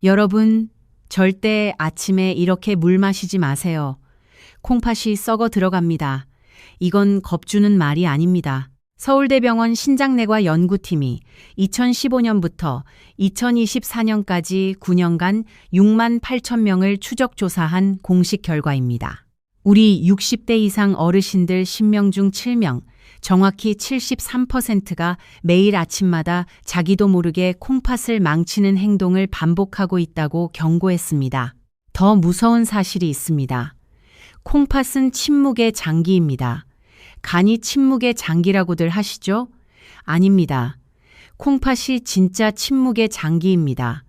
여러분, 절대 아침에 이렇게 물 마시지 마세요. 콩팥이 썩어 들어갑니다. 이건 겁주는 말이 아닙니다. 서울대병원 신장내과 연구팀이 2015년부터 2024년까지 9년간 6만 8천 명을 추적 조사한 공식 결과입니다. 우리 60대 이상 어르신들 10명 중 7명, 정확히 73%가 매일 아침마다 자기도 모르게 콩팥을 망치는 행동을 반복하고 있다고 경고했습니다. 더 무서운 사실이 있습니다. 콩팥은 침묵의 장기입니다. 간이 침묵의 장기라고들 하시죠? 아닙니다. 콩팥이 진짜 침묵의 장기입니다.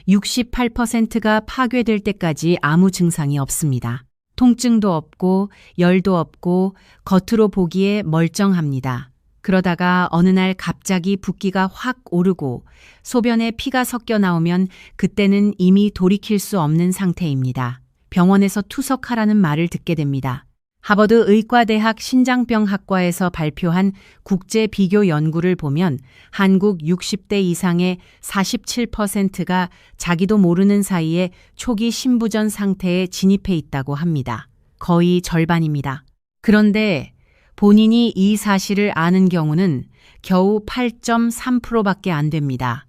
68%가 파괴될 때까지 아무 증상이 없습니다. 통증도 없고 열도 없고 겉으로 보기에 멀쩡합니다. 그러다가 어느 날 갑자기 붓기가 확 오르고 소변에 피가 섞여 나오면 그때는 이미 돌이킬 수 없는 상태입니다. 병원에서 투석하라는 말을 듣게 됩니다. 하버드 의과대학 신장병학과에서 발표한 국제 비교 연구를 보면 한국 60대 이상의 47%가 자기도 모르는 사이에 초기 신부전 상태에 진입해 있다고 합니다. 거의 절반입니다. 그런데 본인이 이 사실을 아는 경우는 겨우 8.3%밖에 안 됩니다.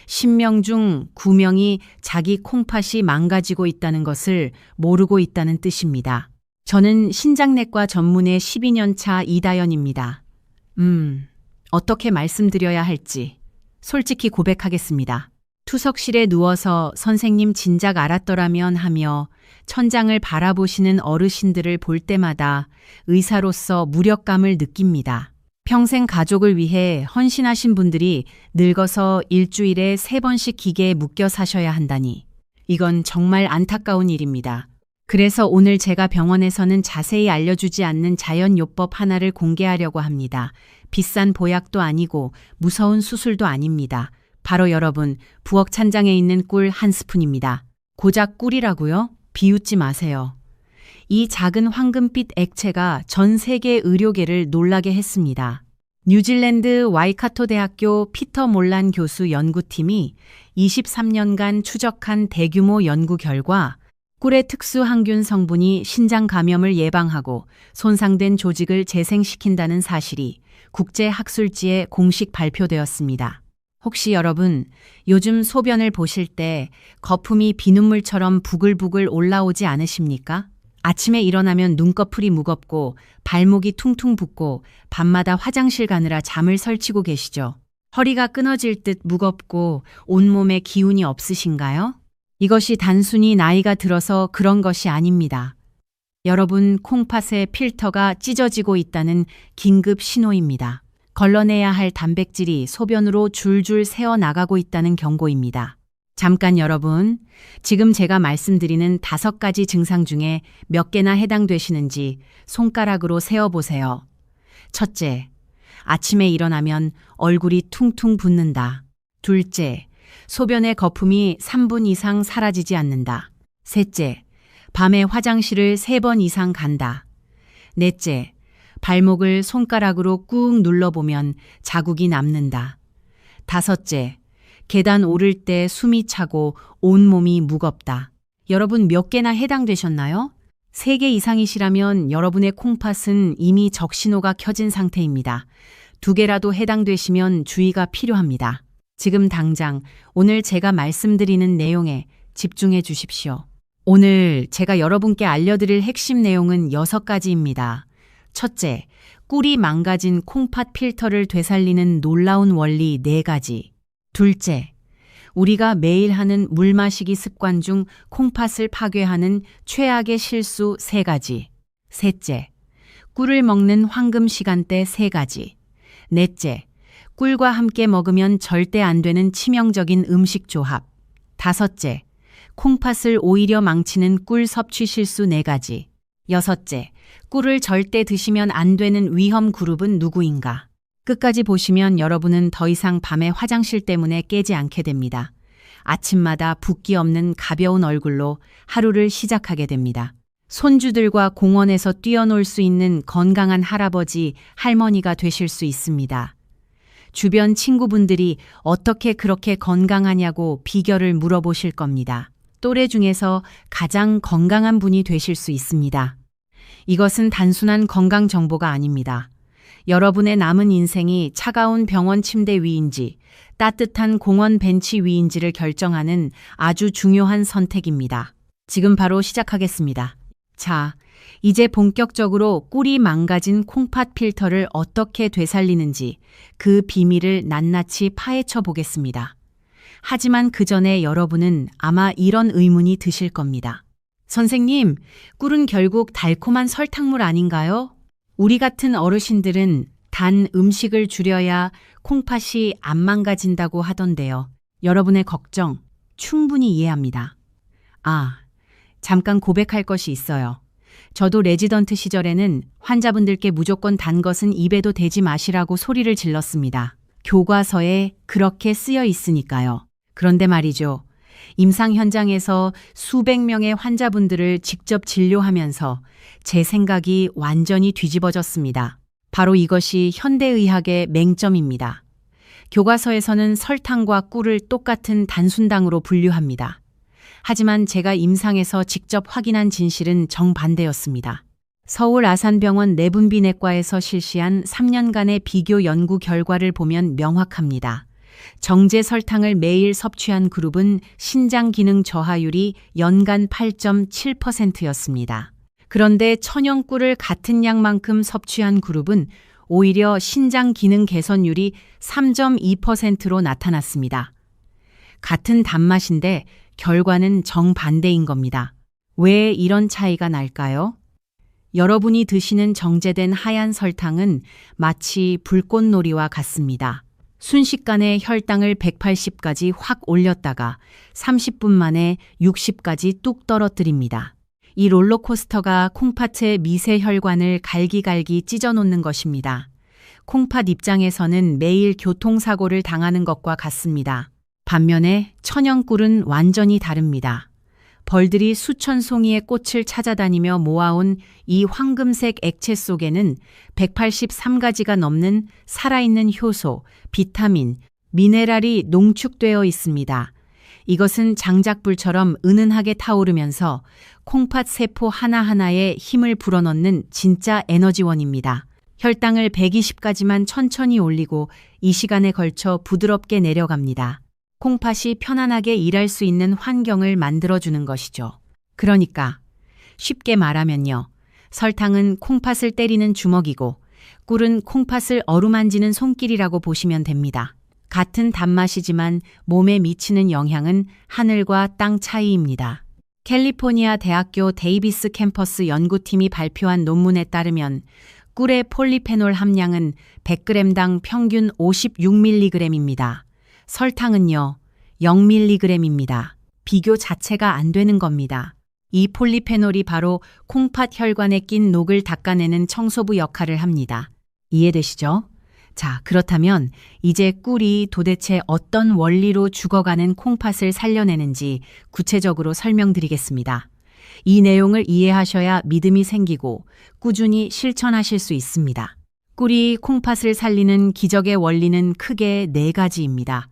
10명 중 9명이 자기 콩팥이 망가지고 있다는 것을 모르고 있다는 뜻입니다. 저는 신장내과 전문의 12년 차 이다연입니다. 어떻게 말씀드려야 할지 솔직히 고백하겠습니다. 투석실에 누워서 선생님 진작 알았더라면 하며 천장을 바라보시는 어르신들을 볼 때마다 의사로서 무력감을 느낍니다. 평생 가족을 위해 헌신하신 분들이 늙어서 일주일에 3번씩 기계에 묶여 사셔야 한다니. 이건 정말 안타까운 일입니다. 그래서 오늘 제가 병원에서는 자세히 알려주지 않는 자연요법 하나를 공개하려고 합니다. 비싼 보약도 아니고 무서운 수술도 아닙니다. 바로 여러분, 부엌 찬장에 있는 꿀 1스푼입니다. 고작 꿀이라고요? 비웃지 마세요. 이 작은 황금빛 액체가 전 세계 의료계를 놀라게 했습니다. 뉴질랜드 와이카토 대학교 피터 몰란 교수 연구팀이 23년간 추적한 대규모 연구 결과 꿀의 특수 항균 성분이 신장 감염을 예방하고 손상된 조직을 재생시킨다는 사실이 국제 학술지에 공식 발표되었습니다. 혹시 여러분, 요즘 소변을 보실 때 거품이 비눗물처럼 부글부글 올라오지 않으십니까? 아침에 일어나면 눈꺼풀이 무겁고 발목이 퉁퉁 붓고 밤마다 화장실 가느라 잠을 설치고 계시죠? 허리가 끊어질 듯 무겁고 온몸에 기운이 없으신가요? 이것이 단순히 나이가 들어서 그런 것이 아닙니다. 여러분, 콩팥의 필터가 찢어지고 있다는 긴급 신호입니다. 걸러내야 할 단백질이 소변으로 줄줄 새어나가고 있다는 경고입니다. 잠깐 여러분, 지금 제가 말씀드리는 5가지 증상 중에 몇 개나 해당되시는지 손가락으로 세어보세요. 첫째, 아침에 일어나면 얼굴이 퉁퉁 붓는다. 둘째, 소변의 거품이 3분 이상 사라지지 않는다. 셋째, 밤에 화장실을 3번 이상 간다. 넷째, 발목을 손가락으로 꾹 눌러보면 자국이 남는다. 다섯째, 계단 오를 때 숨이 차고 온몸이 무겁다. 여러분 몇 개나 해당되셨나요? 3개 이상이시라면 여러분의 콩팥은 이미 적신호가 켜진 상태입니다. 2개라도 해당되시면 주의가 필요합니다. 지금 당장 오늘 제가 말씀드리는 내용에 집중해 주십시오. 오늘 제가 여러분께 알려드릴 핵심 내용은 6가지입니다. 첫째, 꿀이 망가진 콩팥 필터를 되살리는 놀라운 원리 4가지. 둘째, 우리가 매일 하는 물 마시기 습관 중 콩팥을 파괴하는 최악의 실수 3가지. 셋째, 꿀을 먹는 황금 시간대 3가지. 넷째, 꿀과 함께 먹으면 절대 안 되는 치명적인 음식 조합. 다섯째, 콩팥을 오히려 망치는 꿀 섭취 실수 4가지. 여섯째, 꿀을 절대 드시면 안 되는 위험 그룹은 누구인가? 끝까지 보시면 여러분은 더 이상 밤에 화장실 때문에 깨지 않게 됩니다. 아침마다 붓기 없는 가벼운 얼굴로 하루를 시작하게 됩니다. 손주들과 공원에서 뛰어놀 수 있는 건강한 할아버지, 할머니가 되실 수 있습니다. 주변 친구분들이 어떻게 그렇게 건강하냐고 비결을 물어보실 겁니다. 또래 중에서 가장 건강한 분이 되실 수 있습니다. 이것은 단순한 건강 정보가 아닙니다. 여러분의 남은 인생이 차가운 병원 침대 위인지 따뜻한 공원 벤치 위인지를 결정하는 아주 중요한 선택입니다. 지금 바로 시작하겠습니다. 자, 이제 본격적으로 꿀이 망가진 콩팥 필터를 어떻게 되살리는지 그 비밀을 낱낱이 파헤쳐 보겠습니다. 하지만 그 전에 여러분은 아마 이런 의문이 드실 겁니다. 선생님, 꿀은 결국 달콤한 설탕물 아닌가요? 우리 같은 어르신들은 단 음식을 줄여야 콩팥이 안 망가진다고 하던데요. 여러분의 걱정 충분히 이해합니다. 잠깐 고백할 것이 있어요. 저도 레지던트 시절에는 환자분들께 무조건 단 것은 입에도 대지 마시라고 소리를 질렀습니다. 교과서에 그렇게 쓰여 있으니까요. 그런데 말이죠. 임상 현장에서 수백 명의 환자분들을 직접 진료하면서 제 생각이 완전히 뒤집어졌습니다. 바로 이것이 현대의학의 맹점입니다. 교과서에서는 설탕과 꿀을 똑같은 단순당으로 분류합니다. 하지만 제가 임상에서 직접 확인한 진실은 정반대였습니다. 서울 아산병원 내분비내과에서 실시한 3년간의 비교 연구 결과를 보면 명확합니다. 정제 설탕을 매일 섭취한 그룹은 신장 기능 저하율이 연간 8.7%였습니다. 그런데 천연꿀을 같은 양만큼 섭취한 그룹은 오히려 신장 기능 개선율이 3.2%로 나타났습니다. 같은 단맛인데 결과는 정반대인 겁니다. 왜 이런 차이가 날까요? 여러분이 드시는 정제된 하얀 설탕은 마치 불꽃놀이와 같습니다. 순식간에 혈당을 180까지 확 올렸다가 30분 만에 60까지 뚝 떨어뜨립니다. 이 롤러코스터가 콩팥의 미세 혈관을 갈기갈기 찢어놓는 것입니다. 콩팥 입장에서는 매일 교통사고를 당하는 것과 같습니다. 반면에 천연꿀은 완전히 다릅니다. 벌들이 수천 송이의 꽃을 찾아다니며 모아온 이 황금색 액체 속에는 183가지가 넘는 살아있는 효소, 비타민, 미네랄이 농축되어 있습니다. 이것은 장작불처럼 은은하게 타오르면서 콩팥 세포 하나하나에 힘을 불어넣는 진짜 에너지원입니다. 혈당을 120까지만 천천히 올리고 이 시간에 걸쳐 부드럽게 내려갑니다. 콩팥이 편안하게 일할 수 있는 환경을 만들어주는 것이죠. 그러니까 쉽게 말하면요. 설탕은 콩팥을 때리는 주먹이고 꿀은 콩팥을 어루만지는 손길이라고 보시면 됩니다. 같은 단맛이지만 몸에 미치는 영향은 하늘과 땅 차이입니다. 캘리포니아 대학교 데이비스 캠퍼스 연구팀이 발표한 논문에 따르면 꿀의 폴리페놀 함량은 100g당 평균 56mg입니다. 설탕은요, 0mg입니다. 비교 자체가 안 되는 겁니다. 이 폴리페놀이 바로 콩팥 혈관에 낀 녹을 닦아내는 청소부 역할을 합니다. 이해되시죠? 자, 그렇다면 이제 꿀이 도대체 어떤 원리로 죽어가는 콩팥을 살려내는지 구체적으로 설명드리겠습니다. 이 내용을 이해하셔야 믿음이 생기고 꾸준히 실천하실 수 있습니다. 꿀이 콩팥을 살리는 기적의 원리는 크게 4가지입니다.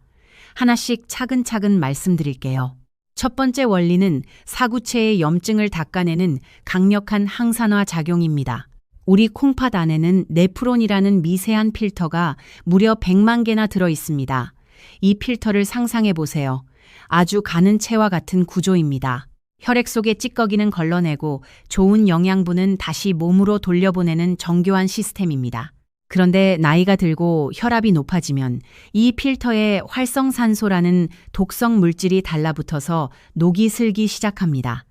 하나씩 차근차근 말씀드릴게요. 첫 번째 원리는 사구체의 염증을 닦아내는 강력한 항산화 작용입니다. 우리 콩팥 안에는 네프론이라는 미세한 필터가 무려 100만 개나 들어 있습니다. 이 필터를 상상해 보세요. 아주 가는 채와 같은 구조입니다. 혈액 속의 찌꺼기는 걸러내고 좋은 영양분은 다시 몸으로 돌려보내는 정교한 시스템입니다. 그런데 나이가 들고 혈압이 높아지면 이 필터에 활성산소라는 독성 물질이 달라붙어서 녹이 슬기 시작합니다.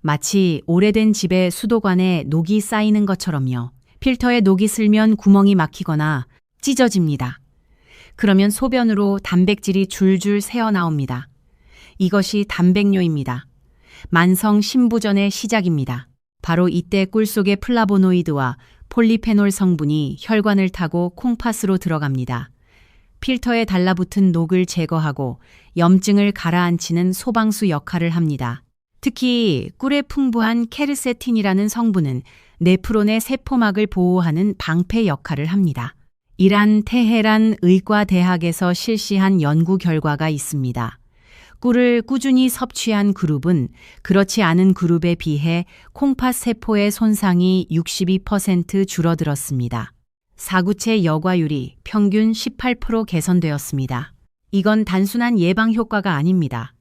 마치 오래된 집의 수도관에 녹이 쌓이는 것처럼요. 필터에 녹이 슬면 구멍이 막히거나 찢어집니다. 그러면 소변으로 단백질이 줄줄 새어나옵니다. 이것이 단백뇨입니다. 만성 신부전의 시작입니다. 바로 이때 꿀 속의 플라보노이드와 폴리페놀 성분이 혈관을 타고 콩팥으로 들어갑니다. 필터에 달라붙은 녹을 제거하고 염증을 가라앉히는 소방수 역할을 합니다. 특히 꿀에 풍부한 케르세틴이라는 성분은 네프론의 세포막을 보호하는 방패 역할을 합니다. 이란 테헤란 의과대학에서 실시한 연구 결과가 있습니다. 꿀을 꾸준히 섭취한 그룹은 그렇지 않은 그룹에 비해 콩팥 세포의 손상이 62% 줄어들었습니다. 사구체 여과율이 평균 18% 개선되었습니다. 이건 단순한 예방 효과가 아닙니다.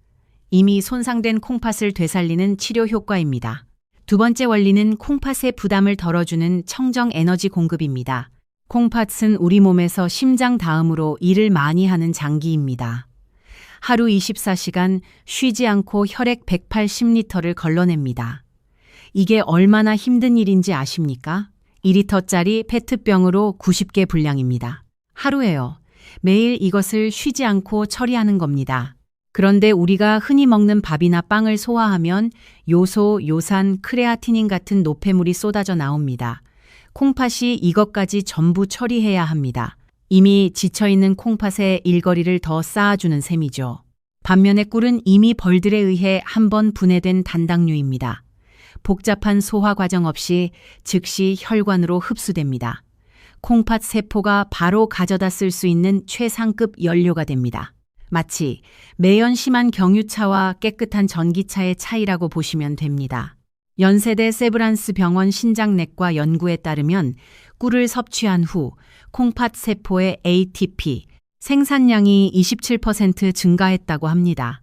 이미 손상된 콩팥을 되살리는 치료 효과입니다. 두 번째 원리는 콩팥의 부담을 덜어주는 청정 에너지 공급입니다. 콩팥은 우리 몸에서 심장 다음으로 일을 많이 하는 장기입니다. 하루 24시간 쉬지 않고 혈액 180리터를 걸러냅니다. 이게 얼마나 힘든 일인지 아십니까? 2리터짜리 페트병으로 90개 분량입니다. 하루에요. 매일 이것을 쉬지 않고 처리하는 겁니다. 그런데 우리가 흔히 먹는 밥이나 빵을 소화하면 요소, 요산, 크레아티닌 같은 노폐물이 쏟아져 나옵니다. 콩팥이 이것까지 전부 처리해야 합니다. 이미 지쳐있는 콩팥에 일거리를 더 쌓아주는 셈이죠. 반면에 꿀은 이미 벌들에 의해 한번 분해된 단당류입니다. 복잡한 소화 과정 없이 즉시 혈관으로 흡수됩니다. 콩팥 세포가 바로 가져다 쓸 수 있는 최상급 연료가 됩니다. 마치 매연 심한 경유차와 깨끗한 전기차의 차이라고 보시면 됩니다. 연세대 세브란스 병원 신장내과 연구에 따르면 꿀을 섭취한 후 콩팥 세포의 ATP 생산량이 27% 증가했다고 합니다.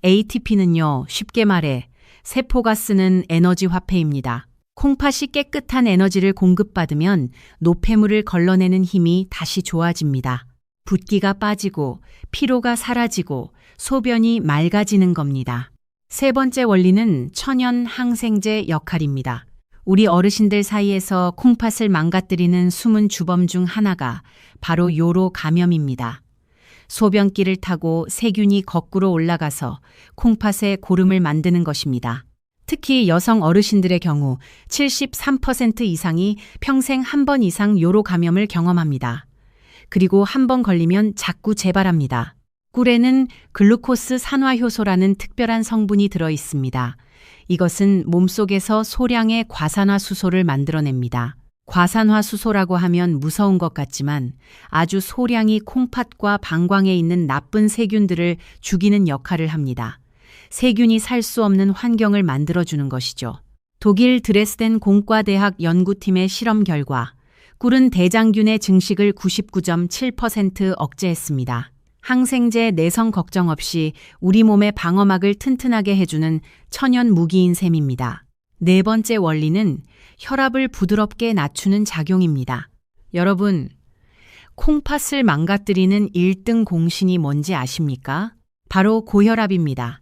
ATP는요, 쉽게 말해 세포가 쓰는 에너지 화폐입니다. 콩팥이 깨끗한 에너지를 공급받으면 노폐물을 걸러내는 힘이 다시 좋아집니다. 붓기가 빠지고 피로가 사라지고 소변이 맑아지는 겁니다. 세 번째 원리는 천연 항생제 역할입니다. 우리 어르신들 사이에서 콩팥을 망가뜨리는 숨은 주범 중 하나가 바로 요로 감염입니다. 소변기를 타고 세균이 거꾸로 올라가서 콩팥에 고름을 만드는 것입니다. 특히 여성 어르신들의 경우 73% 이상이 평생 한 번 이상 요로 감염을 경험합니다. 그리고 한 번 걸리면 자꾸 재발합니다. 꿀에는 글루코스 산화효소라는 특별한 성분이 들어 있습니다. 이것은 몸속에서 소량의 과산화수소를 만들어냅니다. 과산화수소라고 하면 무서운 것 같지만 아주 소량이 콩팥과 방광에 있는 나쁜 세균들을 죽이는 역할을 합니다. 세균이 살 수 없는 환경을 만들어주는 것이죠. 독일 드레스덴 공과대학 연구팀의 실험 결과 꿀은 대장균의 증식을 99.7% 억제했습니다. 항생제 내성 걱정 없이 우리 몸의 방어막을 튼튼하게 해주는 천연 무기인 셈입니다. 네 번째 원리는 혈압을 부드럽게 낮추는 작용입니다. 여러분, 콩팥을 망가뜨리는 1등 공신이 뭔지 아십니까? 바로 고혈압입니다.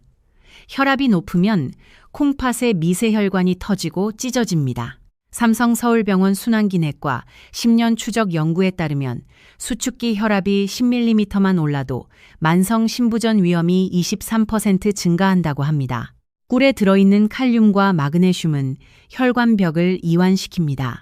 혈압이 높으면 콩팥의 미세혈관이 터지고 찢어집니다. 삼성서울병원 순환기내과 10년 추적 연구에 따르면 수축기 혈압이 10mm만 올라도 만성 신부전 위험이 23% 증가한다고 합니다. 꿀에 들어있는 칼륨과 마그네슘은 혈관벽을 이완시킵니다.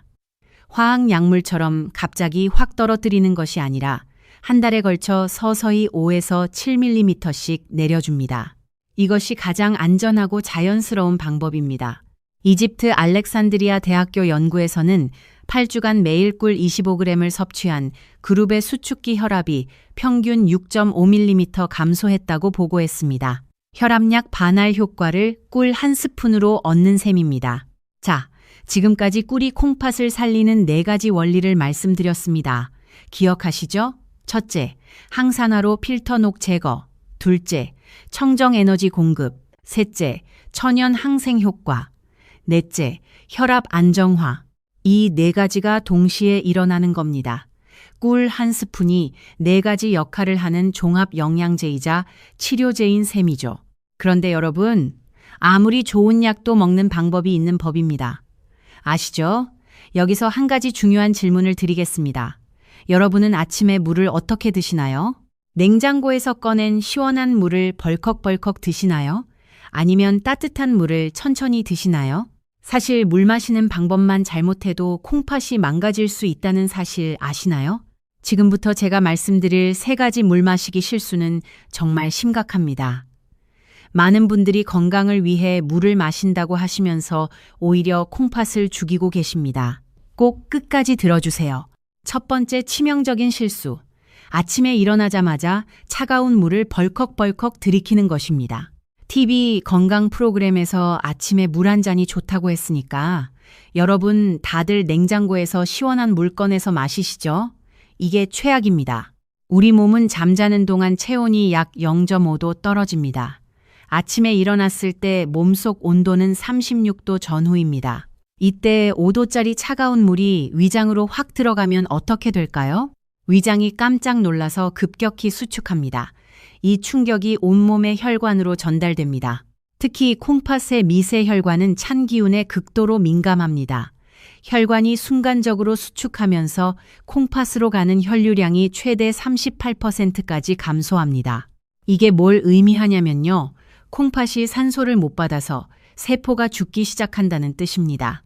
화학약물처럼 갑자기 확 떨어뜨리는 것이 아니라 한 달에 걸쳐 서서히 5에서 7mm씩 내려줍니다. 이것이 가장 안전하고 자연스러운 방법입니다. 이집트 알렉산드리아 대학교 연구에서는 8주간 매일 꿀 25g을 섭취한 그룹의 수축기 혈압이 평균 6.5mm 감소했다고 보고했습니다. 혈압약 반할 효과를 꿀 한 스푼으로 얻는 셈입니다. 자, 지금까지 꿀이 콩팥을 살리는 4가지 원리를 말씀드렸습니다. 기억하시죠? 첫째, 항산화로 필터녹 제거. 둘째, 청정 에너지 공급. 셋째, 천연 항생 효과. 넷째, 혈압 안정화. 이 4가지가 동시에 일어나는 겁니다. 꿀 한 스푼이 4가지 역할을 하는 종합 영양제이자 치료제인 셈이죠. 그런데 여러분, 아무리 좋은 약도 먹는 방법이 있는 법입니다. 아시죠? 여기서 한 가지 중요한 질문을 드리겠습니다. 여러분은 아침에 물을 어떻게 드시나요? 냉장고에서 꺼낸 시원한 물을 벌컥벌컥 드시나요? 아니면 따뜻한 물을 천천히 드시나요? 사실 물 마시는 방법만 잘못해도 콩팥이 망가질 수 있다는 사실 아시나요? 지금부터 제가 말씀드릴 3가지 물 마시기 실수는 정말 심각합니다. 많은 분들이 건강을 위해 물을 마신다고 하시면서 오히려 콩팥을 죽이고 계십니다. 꼭 끝까지 들어주세요. 첫 번째 치명적인 실수. 아침에 일어나자마자 차가운 물을 벌컥벌컥 들이키는 것입니다. TV 건강 프로그램에서 아침에 물 한 잔이 좋다고 했으니까 여러분 다들 냉장고에서 시원한 물 꺼내서 마시시죠? 이게 최악입니다. 우리 몸은 잠자는 동안 체온이 약 0.5도 떨어집니다. 아침에 일어났을 때 몸속 온도는 36도 전후입니다. 이때 5도짜리 차가운 물이 위장으로 확 들어가면 어떻게 될까요? 위장이 깜짝 놀라서 급격히 수축합니다. 이 충격이 온몸의 혈관으로 전달됩니다. 특히 콩팥의 미세 혈관은 찬 기운에 극도로 민감합니다. 혈관이 순간적으로 수축하면서 콩팥으로 가는 혈류량이 최대 38%까지 감소합니다. 이게 뭘 의미하냐면요. 콩팥이 산소를 못 받아서 세포가 죽기 시작한다는 뜻입니다.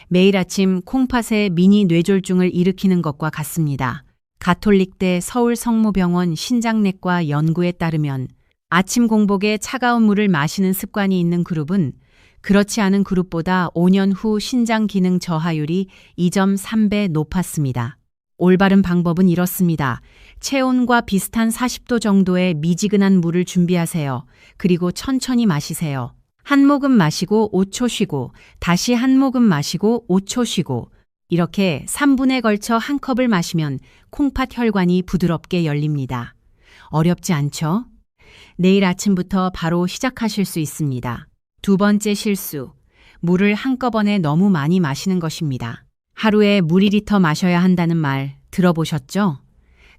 매일 아침 콩팥에 미니 뇌졸중을 일으키는 것과 같습니다. 가톨릭대 서울성모병원 신장내과 연구에 따르면 아침 공복에 차가운 물을 마시는 습관이 있는 그룹은 그렇지 않은 그룹보다 5년 후 신장 기능 저하율이 2.3배 높았습니다. 올바른 방법은 이렇습니다. 체온과 비슷한 40도 정도의 미지근한 물을 준비하세요. 그리고 천천히 마시세요. 한 모금 마시고 5초 쉬고 다시 한 모금 마시고 5초 쉬고 이렇게 3분에 걸쳐 한 컵을 마시면 콩팥 혈관이 부드럽게 열립니다. 어렵지 않죠? 내일 아침부터 바로 시작하실 수 있습니다. 두 번째 실수. 물을 한꺼번에 너무 많이 마시는 것입니다. 하루에 물 2리터 마셔야 한다는 말 들어보셨죠?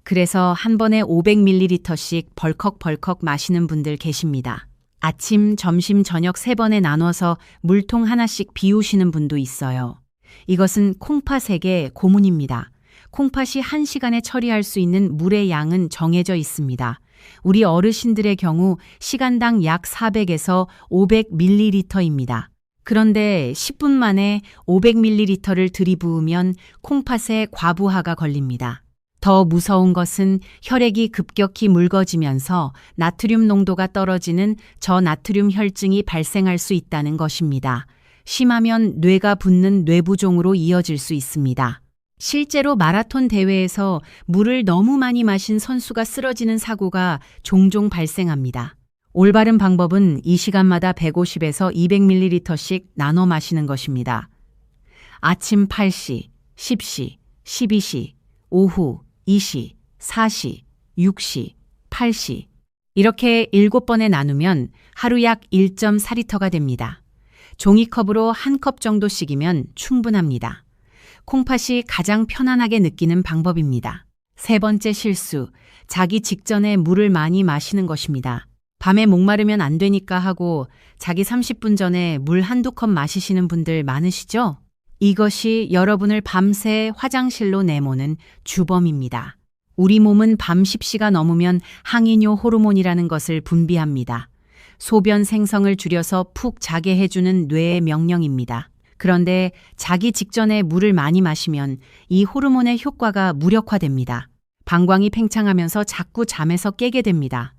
그래서 한 번에 500ml씩 벌컥벌컥 마시는 분들 계십니다. 아침, 점심, 저녁 3번에 나눠서 물통 하나씩 비우시는 분도 있어요. 이것은 콩팥에게 고문입니다. 콩팥이 1시간에 처리할 수 있는 물의 양은 정해져 있습니다. 우리 어르신들의 경우 시간당 약 400에서 500ml입니다. 그런데 10분 만에 500ml를 들이부으면 콩팥에 과부하가 걸립니다. 더 무서운 것은 혈액이 급격히 묽어지면서 나트륨 농도가 떨어지는 저나트륨 혈증이 발생할 수 있다는 것입니다. 심하면 뇌가 붓는 뇌부종으로 이어질 수 있습니다. 실제로 마라톤 대회에서 물을 너무 많이 마신 선수가 쓰러지는 사고가 종종 발생합니다. 올바른 방법은 이 시간마다 150에서 200ml씩 나눠 마시는 것입니다. 아침 8시, 10시, 12시, 오후 2시, 4시, 6시, 8시 이렇게 7번에 나누면 하루 약 1.4리터가 됩니다. 종이컵으로 한 컵 정도씩이면 충분합니다. 콩팥이 가장 편안하게 느끼는 방법입니다. 세 번째 실수, 자기 직전에 물을 많이 마시는 것입니다. 밤에 목마르면 안 되니까 하고 자기 30분 전에 물 한두 컵 마시시는 분들 많으시죠? 이것이 여러분을 밤새 화장실로 내모는 주범입니다. 우리 몸은 밤 10시가 넘으면 항이뇨 호르몬이라는 것을 분비합니다. 소변 생성을 줄여서 푹 자게 해주는 뇌의 명령입니다. 그런데 자기 직전에 물을 많이 마시면 이 호르몬의 효과가 무력화됩니다. 방광이 팽창하면서 자꾸 잠에서 깨게 됩니다.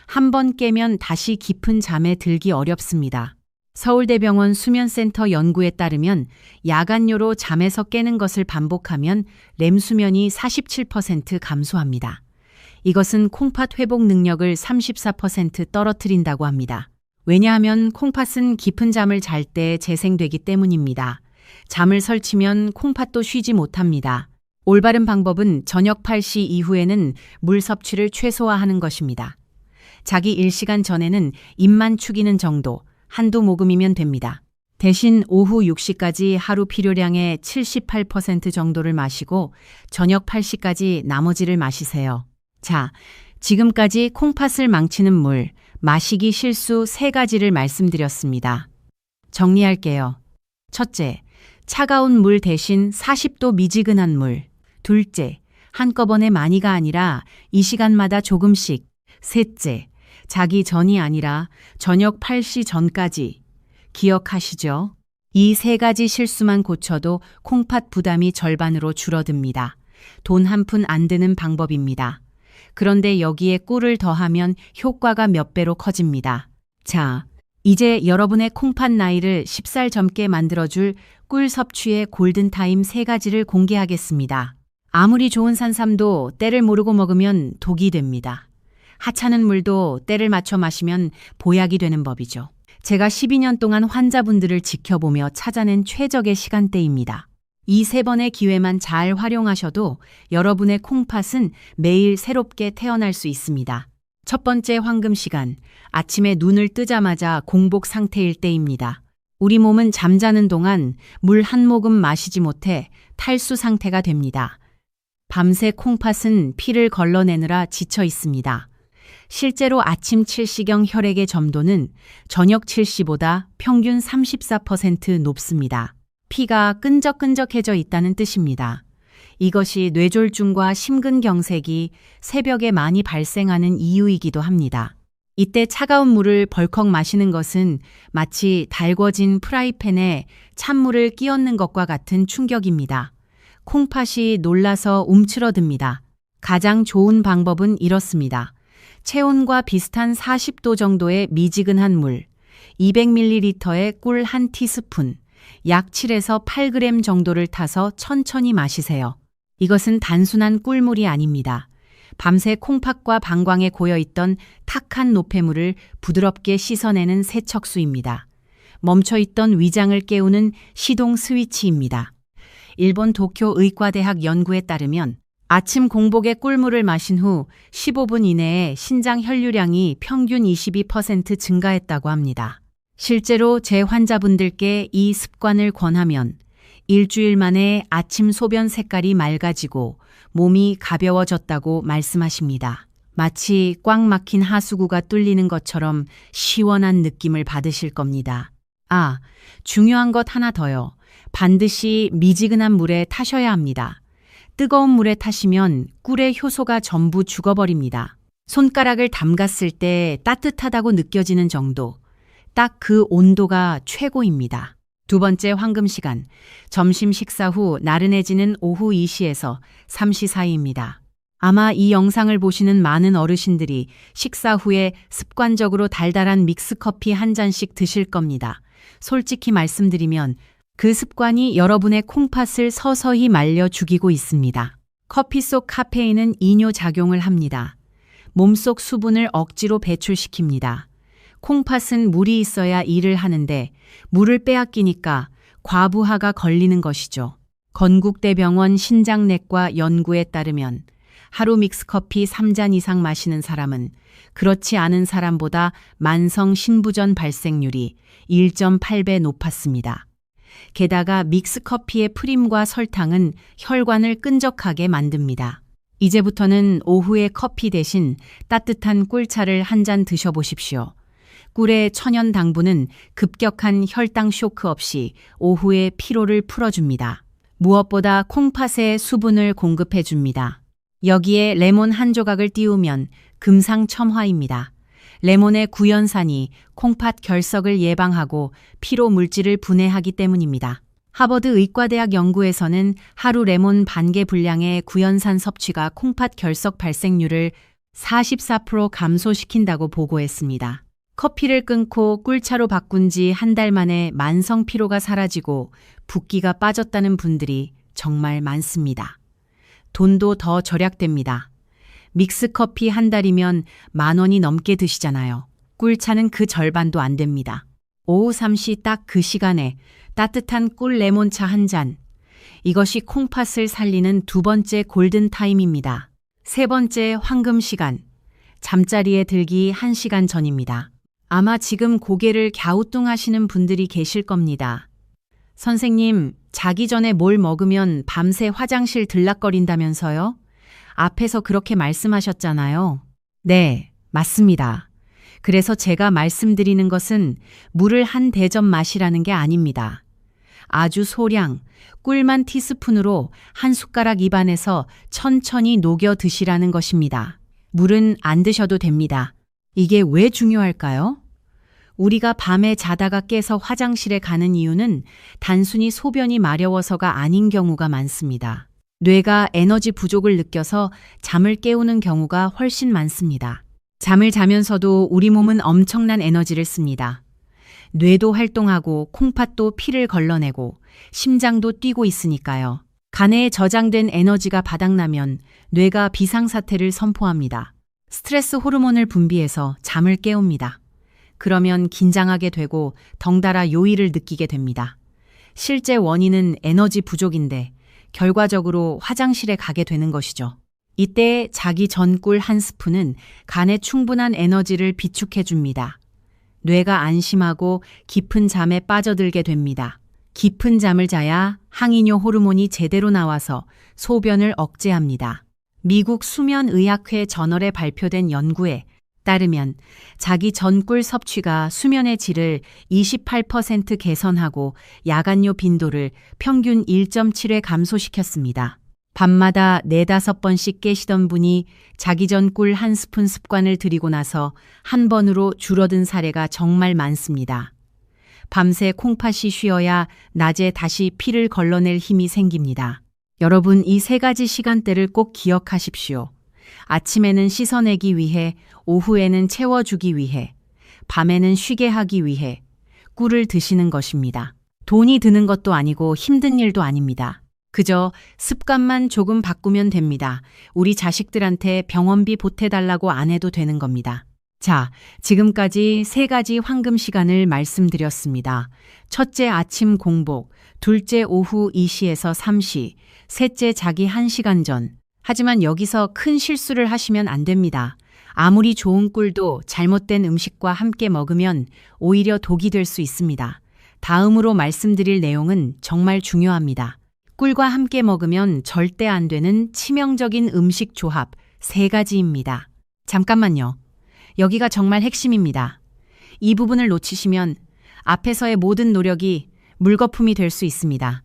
한 번 깨면 다시 깊은 잠에 들기 어렵습니다. 서울대병원 수면센터 연구에 따르면 야간요로 잠에서 깨는 것을 반복하면 렘 수면이 47% 감소합니다. 이것은 콩팥 회복 능력을 34% 떨어뜨린다고 합니다. 왜냐하면 콩팥은 깊은 잠을 잘 때 재생되기 때문입니다. 잠을 설치면 콩팥도 쉬지 못합니다. 올바른 방법은 저녁 8시 이후에는 물 섭취를 최소화하는 것입니다. 자기 1시간 전에는 입만 축이는 정도, 한두 모금이면 됩니다. 대신 오후 6시까지 하루 필요량의 78% 정도를 마시고 저녁 8시까지 나머지를 마시세요. 자, 지금까지 콩팥을 망치는 물, 마시기 실수 3가지를 말씀드렸습니다. 정리할게요. 첫째, 차가운 물 대신 40도 미지근한 물. 둘째, 한꺼번에 많이가 아니라 이 시간마다 조금씩. 셋째, 자기 전이 아니라 저녁 8시 전까지. 기억하시죠? 이 3가지 실수만 고쳐도 콩팥 부담이 절반으로 줄어듭니다. 돈 한 푼 안 드는 방법입니다. 그런데 여기에 꿀을 더하면 효과가 몇 배로 커집니다. 자, 이제 여러분의 콩팥 나이를 10살 젊게 만들어줄 꿀 섭취의 골든타임 3가지를 공개하겠습니다. 아무리 좋은 산삼도 때를 모르고 먹으면 독이 됩니다. 하찮은 물도 때를 맞춰 마시면 보약이 되는 법이죠. 제가 12년 동안 환자분들을 지켜보며 찾아낸 최적의 시간대입니다. 이 세 번의 기회만 잘 활용하셔도 여러분의 콩팥은 매일 새롭게 태어날 수 있습니다. 첫 번째 황금 시간, 아침에 눈을 뜨자마자 공복 상태일 때입니다. 우리 몸은 잠자는 동안 물 한 모금 마시지 못해 탈수 상태가 됩니다. 밤새 콩팥은 피를 걸러내느라 지쳐 있습니다. 실제로 아침 7시경 혈액의 점도는 저녁 7시보다 평균 34% 높습니다. 피가 끈적끈적해져 있다는 뜻입니다. 이것이 뇌졸중과 심근경색이 새벽에 많이 발생하는 이유이기도 합니다. 이때 차가운 물을 벌컥 마시는 것은 마치 달궈진 프라이팬에 찬물을 끼얹는 것과 같은 충격입니다. 콩팥이 놀라서 움츠러듭니다. 가장 좋은 방법은 이렇습니다. 체온과 비슷한 40도 정도의 미지근한 물, 200ml에 꿀 한 티스푼, 약 7에서 8g 정도를 타서 천천히 마시세요. 이것은 단순한 꿀물이 아닙니다. 밤새 콩팥과 방광에 고여있던 탁한 노폐물을 부드럽게 씻어내는 세척수입니다. 멈춰있던 위장을 깨우는 시동 스위치입니다. 일본 도쿄 의과대학 연구에 따르면 아침 공복에 꿀물을 마신 후 15분 이내에 신장 혈류량이 평균 22% 증가했다고 합니다. 실제로 제 환자분들께 이 습관을 권하면 일주일 만에 아침 소변 색깔이 맑아지고 몸이 가벼워졌다고 말씀하십니다. 마치 꽉 막힌 하수구가 뚫리는 것처럼 시원한 느낌을 받으실 겁니다. 아, 중요한 것 하나 더요. 반드시 미지근한 물에 타셔야 합니다. 뜨거운 물에 타시면 꿀의 효소가 전부 죽어버립니다. 손가락을 담갔을 때 따뜻하다고 느껴지는 정도. 딱 그 온도가 최고입니다. 두 번째 황금 시간, 점심 식사 후 나른해지는 오후 2시에서 3시 사이입니다. 아마 이 영상을 보시는 많은 어르신들이 식사 후에 습관적으로 달달한 믹스커피 한 잔씩 드실 겁니다. 솔직히 말씀드리면 그 습관이 여러분의 콩팥을 서서히 말려 죽이고 있습니다. 커피 속 카페인은 이뇨작용을 합니다. 몸속 수분을 억지로 배출시킵니다. 콩팥은 물이 있어야 일을 하는데 물을 빼앗기니까 과부하가 걸리는 것이죠. 건국대병원 신장내과 연구에 따르면 하루 믹스커피 3잔 이상 마시는 사람은 그렇지 않은 사람보다 만성 신부전 발생률이 1.8배 높았습니다. 게다가 믹스커피의 프림과 설탕은 혈관을 끈적하게 만듭니다. 이제부터는 오후에 커피 대신 따뜻한 꿀차를 한 잔 드셔보십시오. 꿀의 천연 당분은 급격한 혈당 쇼크 없이 오후에 피로를 풀어줍니다. 무엇보다 콩팥에 수분을 공급해줍니다. 여기에 레몬 한 조각을 띄우면 금상첨화입니다. 레몬의 구연산이 콩팥 결석을 예방하고 피로 물질을 분해하기 때문입니다. 하버드 의과대학 연구에서는 하루 레몬 반 개 분량의 구연산 섭취가 콩팥 결석 발생률을 44% 감소시킨다고 보고했습니다. 커피를 끊고 꿀차로 바꾼 지 한 달 만에 만성 피로가 사라지고 붓기가 빠졌다는 분들이 정말 많습니다. 돈도 더 절약됩니다. 믹스커피 한 달이면 10,000원이 넘게 드시잖아요. 꿀차는 그 절반도 안 됩니다. 오후 3시 딱 그 시간에 따뜻한 꿀 레몬차 한 잔. 이것이 콩팥을 살리는 두 번째 골든타임입니다. 세 번째 황금 시간. 잠자리에 들기 1시간 전입니다. 아마 지금 고개를 갸우뚱하시는 분들이 계실 겁니다. 선생님, 자기 전에 뭘 먹으면 밤새 화장실 들락거린다면서요? 앞에서 그렇게 말씀하셨잖아요. 네, 맞습니다. 그래서 제가 말씀드리는 것은 물을 한 대접 마시라는 게 아닙니다. 아주 소량, 꿀만 티스푼으로 한 숟가락 입안에서 천천히 녹여 드시라는 것입니다. 물은 안 드셔도 됩니다. 이게 왜 중요할까요? 우리가 밤에 자다가 깨서 화장실에 가는 이유는 단순히 소변이 마려워서가 아닌 경우가 많습니다. 뇌가 에너지 부족을 느껴서 잠을 깨우는 경우가 훨씬 많습니다. 잠을 자면서도 우리 몸은 엄청난 에너지를 씁니다. 뇌도 활동하고 콩팥도 피를 걸러내고 심장도 뛰고 있으니까요. 간에 저장된 에너지가 바닥나면 뇌가 비상사태를 선포합니다. 스트레스 호르몬을 분비해서 잠을 깨웁니다. 그러면 긴장하게 되고 덩달아 요일을 느끼게 됩니다. 실제 원인은 에너지 부족인데 결과적으로 화장실에 가게 되는 것이죠. 이때 자기 전 꿀 한 스푼은 간에 충분한 에너지를 비축해 줍니다. 뇌가 안심하고 깊은 잠에 빠져들게 됩니다. 깊은 잠을 자야 항이뇨 호르몬이 제대로 나와서 소변을 억제합니다. 미국 수면의학회 저널에 발표된 연구에 따르면 자기 전 꿀 섭취가 수면의 질을 28% 개선하고 야간요 빈도를 평균 1.7회 감소시켰습니다. 밤마다 4-5번씩 깨시던 분이 자기 전 꿀 한 스푼 습관을 들이고 나서 한 번으로 줄어든 사례가 정말 많습니다. 밤새 콩팥이 쉬어야 낮에 다시 피를 걸러낼 힘이 생깁니다. 여러분, 이 3가지 시간대를 꼭 기억하십시오. 아침에는 씻어내기 위해, 오후에는 채워주기 위해, 밤에는 쉬게 하기 위해 꿀을 드시는 것입니다. 돈이 드는 것도 아니고 힘든 일도 아닙니다. 그저 습관만 조금 바꾸면 됩니다. 우리 자식들한테 병원비 보태달라고 안 해도 되는 겁니다. 자, 지금까지 3가지 황금 시간을 말씀드렸습니다. 첫째 아침 공복, 둘째 오후 2시에서 3시, 셋째 자기 1시간 전. 하지만 여기서 큰 실수를 하시면 안 됩니다. 아무리 좋은 꿀도 잘못된 음식과 함께 먹으면 오히려 독이 될 수 있습니다. 다음으로 말씀드릴 내용은 정말 중요합니다. 꿀과 함께 먹으면 절대 안 되는 치명적인 음식 조합 3가지입니다. 잠깐만요. 여기가 정말 핵심입니다. 이 부분을 놓치시면 앞에서의 모든 노력이 물거품이 될 수 있습니다.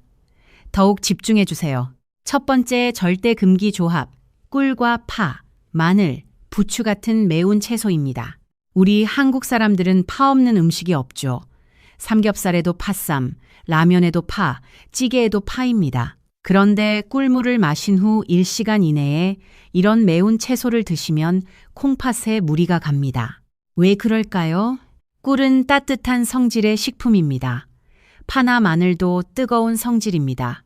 더욱 집중해 주세요. 첫 번째 절대 금기 조합, 꿀과 파, 마늘, 부추 같은 매운 채소입니다. 우리 한국 사람들은 파 없는 음식이 없죠. 삼겹살에도 파쌈, 라면에도 파, 찌개에도 파입니다. 그런데 꿀물을 마신 후 1시간 이내에 이런 매운 채소를 드시면 콩팥에 무리가 갑니다. 왜 그럴까요? 꿀은 따뜻한 성질의 식품입니다. 파나 마늘도 뜨거운 성질입니다.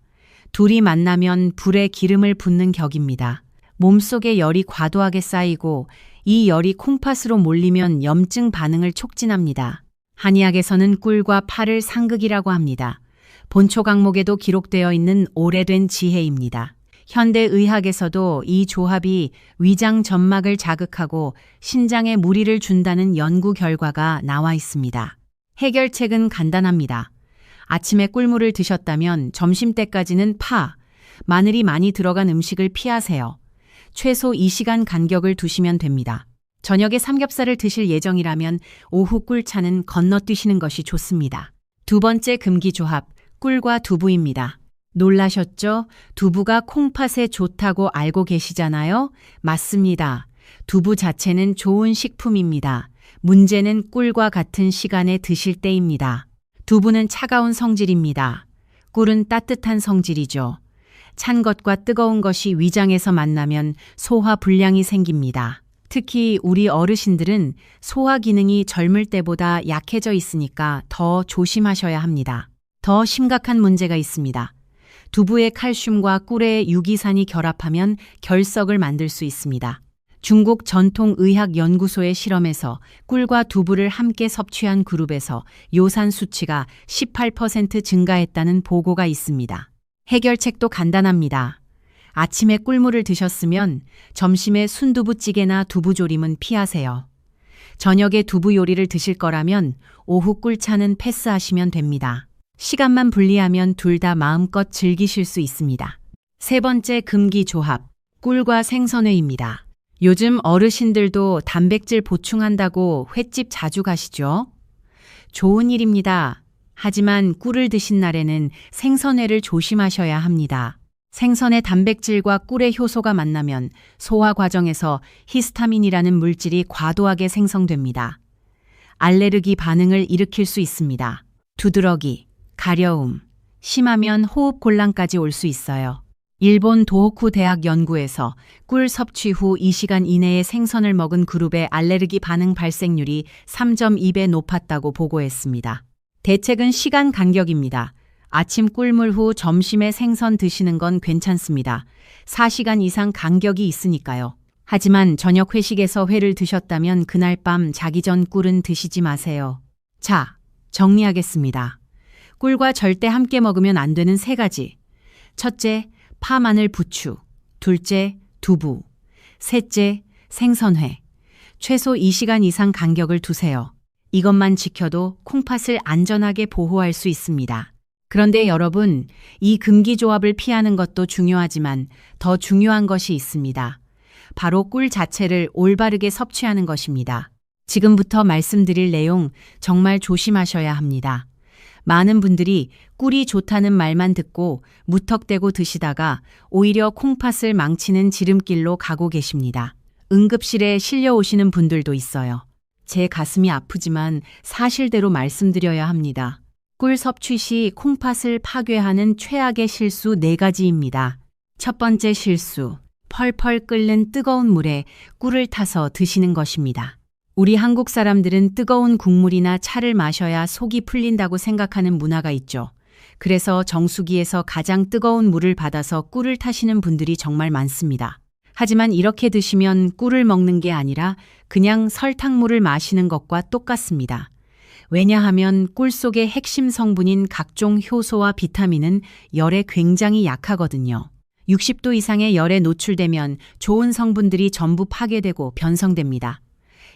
둘이 만나면 불에 기름을 붓는 격입니다. 몸속에 열이 과도하게 쌓이고 이 열이 콩팥으로 몰리면 염증 반응을 촉진합니다. 한의학에서는 꿀과 파를 상극이라고 합니다. 본초 강목에도 기록되어 있는 오래된 지혜입니다. 현대의학에서도 이 조합이 위장 점막을 자극하고 신장에 무리를 준다는 연구 결과가 나와 있습니다. 해결책은 간단합니다. 아침에 꿀물을 드셨다면 점심때까지는 파, 마늘이 많이 들어간 음식을 피하세요. 최소 2시간 간격을 두시면 됩니다. 저녁에 삼겹살을 드실 예정이라면 오후 꿀차는 건너뛰시는 것이 좋습니다. 두 번째 금기 조합, 꿀과 두부입니다. 놀라셨죠? 두부가 콩팥에 좋다고 알고 계시잖아요? 맞습니다. 두부 자체는 좋은 식품입니다. 문제는 꿀과 같은 시간에 드실 때입니다. 두부는 차가운 성질입니다. 꿀은 따뜻한 성질이죠. 찬 것과 뜨거운 것이 위장에서 만나면 소화 불량이 생깁니다. 특히 우리 어르신들은 소화 기능이 젊을 때보다 약해져 있으니까 더 조심하셔야 합니다. 더 심각한 문제가 있습니다. 두부의 칼슘과 꿀의 유기산이 결합하면 결석을 만들 수 있습니다. 중국 전통의학연구소의 실험에서 꿀과 두부를 함께 섭취한 그룹에서 요산 수치가 18% 증가했다는 보고가 있습니다. 해결책도 간단합니다. 아침에 꿀물을 드셨으면 점심에 순두부찌개나 두부조림은 피하세요. 저녁에 두부 요리를 드실 거라면 오후 꿀차는 패스하시면 됩니다. 시간만 분리하면 둘 다 마음껏 즐기실 수 있습니다. 세 번째 금기 조합, 꿀과 생선회입니다. 요즘 어르신들도 단백질 보충한다고 횟집 자주 가시죠? 좋은 일입니다. 하지만 꿀을 드신 날에는 생선회를 조심하셔야 합니다. 생선의 단백질과 꿀의 효소가 만나면 소화 과정에서 히스타민이라는 물질이 과도하게 생성됩니다. 알레르기 반응을 일으킬 수 있습니다. 두드러기, 가려움, 심하면 호흡 곤란까지 올 수 있어요. 일본 도호쿠 대학 연구에서 꿀 섭취 후 2시간 이내에 생선을 먹은 그룹의 알레르기 반응 발생률이 3.2배 높았다고 보고했습니다. 대책은 시간 간격입니다. 아침 꿀물 후 점심에 생선 드시는 건 괜찮습니다. 4시간 이상 간격이 있으니까요. 하지만 저녁 회식에서 회를 드셨다면 그날 밤 자기 전 꿀은 드시지 마세요. 자, 정리하겠습니다. 꿀과 절대 함께 먹으면 안 되는 3가지. 첫째, 파, 마늘, 부추. 둘째, 두부. 셋째, 생선회. 최소 2시간 이상 간격을 두세요. 이것만 지켜도 콩팥을 안전하게 보호할 수 있습니다. 그런데 여러분, 이 금기 조합을 피하는 것도 중요하지만 더 중요한 것이 있습니다. 바로 꿀 자체를 올바르게 섭취하는 것입니다. 지금부터 말씀드릴 내용 정말 조심하셔야 합니다. 많은 분들이 꿀이 좋다는 말만 듣고 무턱대고 드시다가 오히려 콩팥을 망치는 지름길로 가고 계십니다. 응급실에 실려오시는 분들도 있어요. 제 가슴이 아프지만 사실대로 말씀드려야 합니다. 꿀 섭취 시 콩팥을 파괴하는 최악의 실수 4가지입니다. 첫 번째 실수, 펄펄 끓는 뜨거운 물에 꿀을 타서 드시는 것입니다. 우리 한국 사람들은 뜨거운 국물이나 차를 마셔야 속이 풀린다고 생각하는 문화가 있죠. 그래서 정수기에서 가장 뜨거운 물을 받아서 꿀을 타시는 분들이 정말 많습니다. 하지만 이렇게 드시면 꿀을 먹는 게 아니라 그냥 설탕물을 마시는 것과 똑같습니다. 왜냐하면 꿀 속의 핵심 성분인 각종 효소와 비타민은 열에 굉장히 약하거든요. 60도 이상의 열에 노출되면 좋은 성분들이 전부 파괴되고 변성됩니다.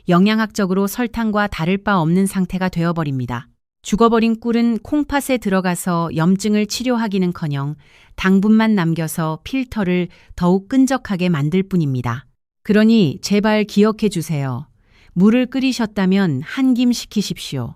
영양학적으로 설탕과 다를 바 없는 상태가 되어버립니다. 죽어버린 꿀은 콩팥에 들어가서 염증을 치료하기는커녕 당분만 남겨서 필터를 더욱 끈적하게 만들 뿐입니다. 그러니 제발 기억해 주세요. 물을 끓이셨다면 한 김 식히십시오.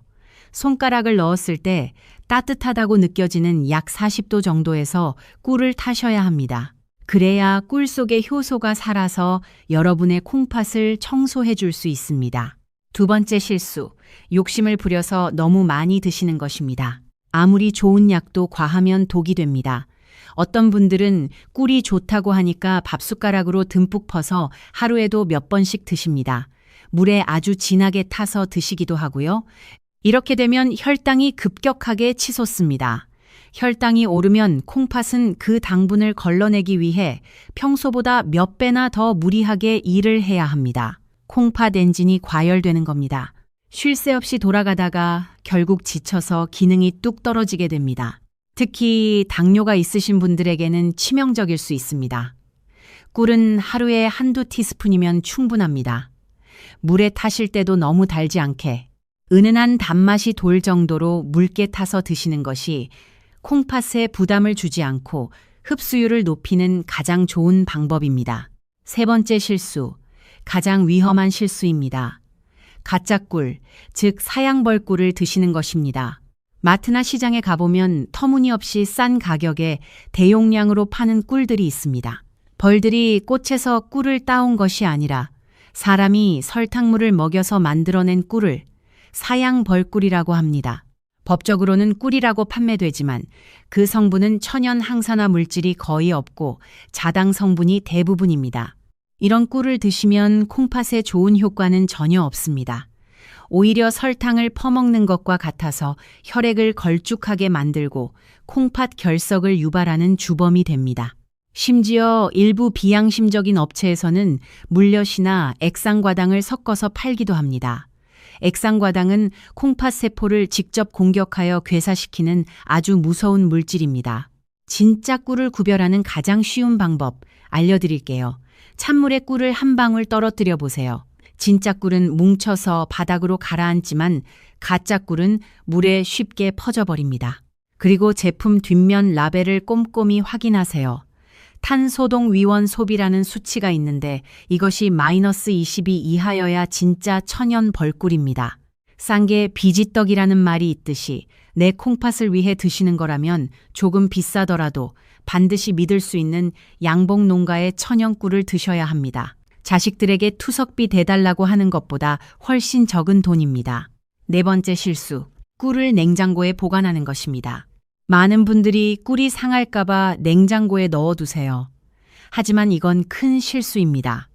손가락을 넣었을 때 따뜻하다고 느껴지는 약 40도 정도에서 꿀을 타셔야 합니다. 그래야 꿀 속의 효소가 살아서 여러분의 콩팥을 청소해 줄 수 있습니다. 두 번째 실수, 욕심을 부려서 너무 많이 드시는 것입니다. 아무리 좋은 약도 과하면 독이 됩니다. 어떤 분들은 꿀이 좋다고 하니까 밥숟가락으로 듬뿍 퍼서 하루에도 몇 번씩 드십니다. 물에 아주 진하게 타서 드시기도 하고요. 이렇게 되면 혈당이 급격하게 치솟습니다. 혈당이 오르면 콩팥은 그 당분을 걸러내기 위해 평소보다 몇 배나 더 무리하게 일을 해야 합니다. 콩팥 엔진이 과열되는 겁니다. 쉴 새 없이 돌아가다가 결국 지쳐서 기능이 뚝 떨어지게 됩니다. 특히 당뇨가 있으신 분들에게는 치명적일 수 있습니다. 꿀은 하루에 한두 티스푼이면 충분합니다. 물에 타실 때도 너무 달지 않게 은은한 단맛이 돌 정도로 묽게 타서 드시는 것이 콩팥에 부담을 주지 않고 흡수율을 높이는 가장 좋은 방법입니다. 세 번째 실수, 가장 위험한 실수입니다. 가짜 꿀, 즉 사양벌꿀을 드시는 것입니다. 마트나 시장에 가보면 터무니없이 싼 가격에 대용량으로 파는 꿀들이 있습니다. 벌들이 꽃에서 꿀을 따온 것이 아니라 사람이 설탕물을 먹여서 만들어낸 꿀을 사양벌꿀이라고 합니다. 법적으로는 꿀이라고 판매되지만 그 성분은 천연 항산화 물질이 거의 없고 자당 성분이 대부분입니다. 이런 꿀을 드시면 콩팥에 좋은 효과는 전혀 없습니다. 오히려 설탕을 퍼먹는 것과 같아서 혈액을 걸쭉하게 만들고 콩팥 결석을 유발하는 주범이 됩니다. 심지어 일부 비양심적인 업체에서는 물엿이나 액상과당을 섞어서 팔기도 합니다. 액상과당은 콩팥 세포를 직접 공격하여 괴사시키는 아주 무서운 물질입니다. 진짜 꿀을 구별하는 가장 쉬운 방법 알려드릴게요. 찬물에 꿀을 한 방울 떨어뜨려 보세요. 진짜 꿀은 뭉쳐서 바닥으로 가라앉지만 가짜 꿀은 물에 쉽게 퍼져버립니다. 그리고 제품 뒷면 라벨을 꼼꼼히 확인하세요. 탄소동위원 소비라는 수치가 있는데 이것이 -22 이하여야 진짜 천연 벌꿀입니다. 싼 게 비지떡이라는 말이 있듯이 내 콩팥을 위해 드시는 거라면 조금 비싸더라도 반드시 믿을 수 있는 양봉 농가의 천연 꿀을 드셔야 합니다. 자식들에게 투석비 대달라고 하는 것보다 훨씬 적은 돈입니다. 네 번째 실수, 꿀을 냉장고에 보관하는 것입니다. 많은 분들이 꿀이 상할까봐 냉장고에 넣어두세요. 하지만 이건 큰 실수입니다.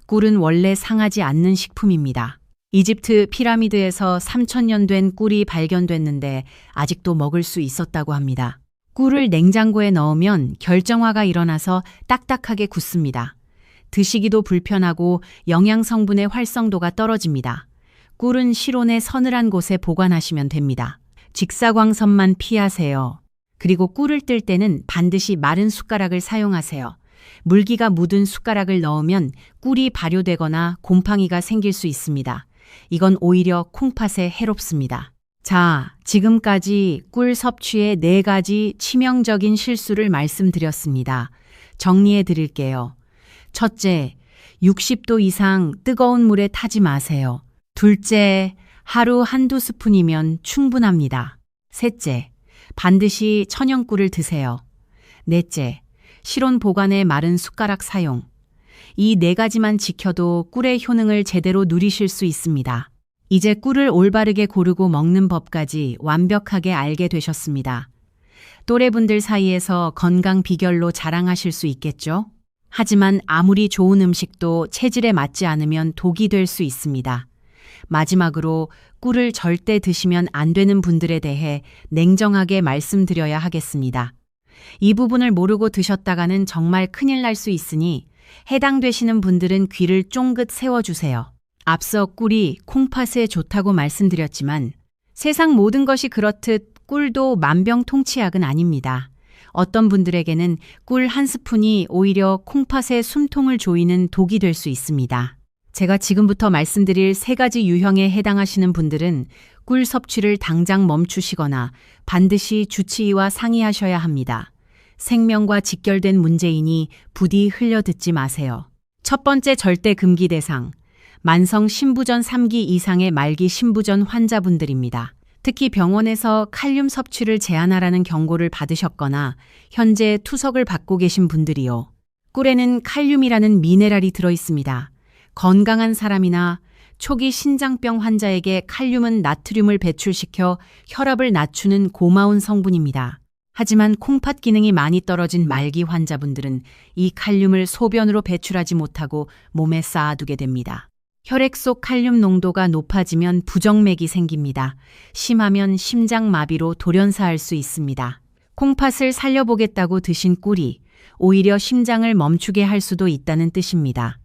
꿀은 원래 상하지 않는 식품입니다. 이집트 피라미드에서 3000년 된 꿀이 발견됐는데 아직도 먹을 수 있었다고 합니다. 꿀을 냉장고에 넣으면 결정화가 일어나서 딱딱하게 굳습니다. 드시기도 불편하고 영양 성분의 활성도가 떨어집니다. 꿀은 실온의 서늘한 곳에 보관하시면 됩니다. 직사광선만 피하세요. 그리고 꿀을 뜰 때는 반드시 마른 숟가락을 사용하세요. 물기가 묻은 숟가락을 넣으면 꿀이 발효되거나 곰팡이가 생길 수 있습니다. 이건 오히려 콩팥에 해롭습니다. 자, 지금까지 꿀 섭취의 4가지 치명적인 실수를 말씀드렸습니다. 정리해 드릴게요. 첫째, 60도 이상 뜨거운 물에 타지 마세요. 둘째, 하루 한두 스푼이면 충분합니다. 셋째, 반드시 천연꿀을 드세요. 넷째, 실온 보관의 마른 숟가락 사용. 이 4가지만 지켜도 꿀의 효능을 제대로 누리실 수 있습니다. 이제 꿀을 올바르게 고르고 먹는 법까지 완벽하게 알게 되셨습니다. 또래분들 사이에서 건강 비결로 자랑하실 수 있겠죠? 하지만 아무리 좋은 음식도 체질에 맞지 않으면 독이 될 수 있습니다. 마지막으로 꿀을 절대 드시면 안 되는 분들에 대해 냉정하게 말씀드려야 하겠습니다. 이 부분을 모르고 드셨다가는 정말 큰일 날 수 있으니 해당되시는 분들은 귀를 쫑긋 세워주세요. 앞서 꿀이 콩팥에 좋다고 말씀드렸지만 세상 모든 것이 그렇듯 꿀도 만병통치약은 아닙니다. 어떤 분들에게는 꿀 한 스푼이 오히려 콩팥의 숨통을 조이는 독이 될 수 있습니다. 제가 지금부터 말씀드릴 3가지 유형에 해당하시는 분들은 꿀 섭취를 당장 멈추시거나 반드시 주치의와 상의하셔야 합니다. 생명과 직결된 문제이니 부디 흘려듣지 마세요. 첫 번째 절대 금기 대상, 만성 신부전 3기 이상의 말기 신부전 환자분들입니다. 특히 병원에서 칼륨 섭취를 제한하라는 경고를 받으셨거나 현재 투석을 받고 계신 분들이요. 꿀에는 칼륨이라는 미네랄이 들어있습니다. 건강한 사람이나 초기 신장병 환자에게 칼륨은 나트륨을 배출시켜 혈압을 낮추는 고마운 성분입니다. 하지만 콩팥 기능이 많이 떨어진 말기 환자분들은 이 칼륨을 소변으로 배출하지 못하고 몸에 쌓아두게 됩니다. 혈액 속 칼륨 농도가 높아지면 부정맥이 생깁니다. 심하면 심장마비로 돌연사할 수 있습니다. 콩팥을 살려보겠다고 드신 꿀이 오히려 심장을 멈추게 할 수도 있다는 뜻입니다.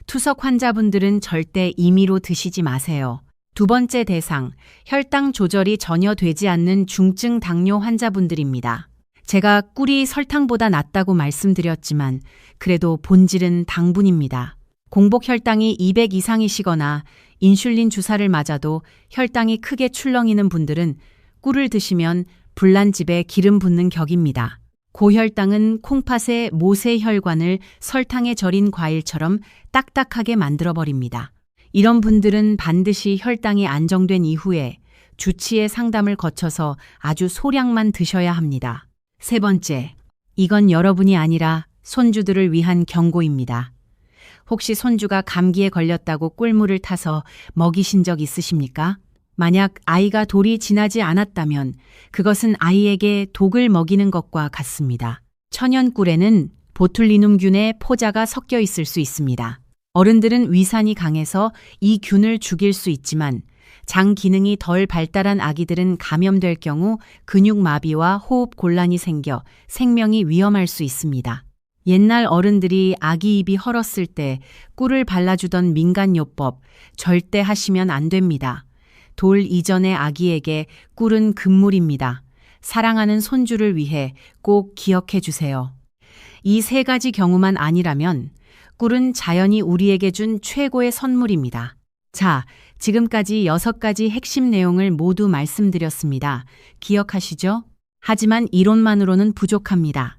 투석 환자분들은 절대 임의로 드시지 마세요. 두 번째 대상, 혈당 조절이 전혀 되지 않는 중증 당뇨 환자분들입니다. 제가 꿀이 설탕보다 낫다고 말씀드렸지만 그래도 본질은 당분입니다. 공복 혈당이 200 이상이시거나 인슐린 주사를 맞아도 혈당이 크게 출렁이는 분들은 꿀을 드시면 불난집에 기름 붓는 격입니다. 고혈당은 콩팥의 모세혈관을 설탕에 절인 과일처럼 딱딱하게 만들어버립니다. 이런 분들은 반드시 혈당이 안정된 이후에 주치의 상담을 거쳐서 아주 소량만 드셔야 합니다. 세 번째, 이건 여러분이 아니라 손주들을 위한 경고입니다. 혹시 손주가 감기에 걸렸다고 꿀물을 타서 먹이신 적 있으십니까? 만약 아이가 돌이 지나지 않았다면 그것은 아이에게 독을 먹이는 것과 같습니다. 천연꿀에는 보툴리눔균의 포자가 섞여 있을 수 있습니다. 어른들은 위산이 강해서 이 균을 죽일 수 있지만 장 기능이 덜 발달한 아기들은 감염될 경우 근육마비와 호흡 곤란이 생겨 생명이 위험할 수 있습니다. 옛날 어른들이 아기 입이 헐었을 때 꿀을 발라주던 민간요법 절대 하시면 안 됩니다. 돌 이전의 아기에게 꿀은 금물입니다. 사랑하는 손주를 위해 꼭 기억해 주세요. 이 3가지 경우만 아니라면 꿀은 자연이 우리에게 준 최고의 선물입니다. 자, 지금까지 6가지 핵심 내용을 모두 말씀드렸습니다. 기억하시죠? 하지만 이론만으로는 부족합니다.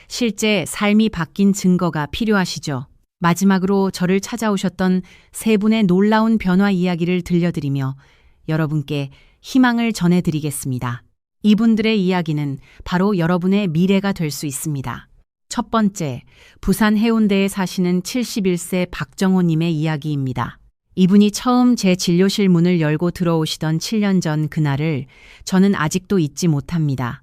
실제 삶이 바뀐 증거가 필요하시죠? 마지막으로 저를 찾아오셨던 3분의 놀라운 변화 이야기를 들려드리며 여러분께 희망을 전해드리겠습니다. 이분들의 이야기는 바로 여러분의 미래가 될 수 있습니다. 첫 번째, 부산 해운대에 사시는 71세 박정호님의 이야기입니다. 이분이 처음 제 진료실 문을 열고 들어오시던 7년 전 그날을 저는 아직도 잊지 못합니다.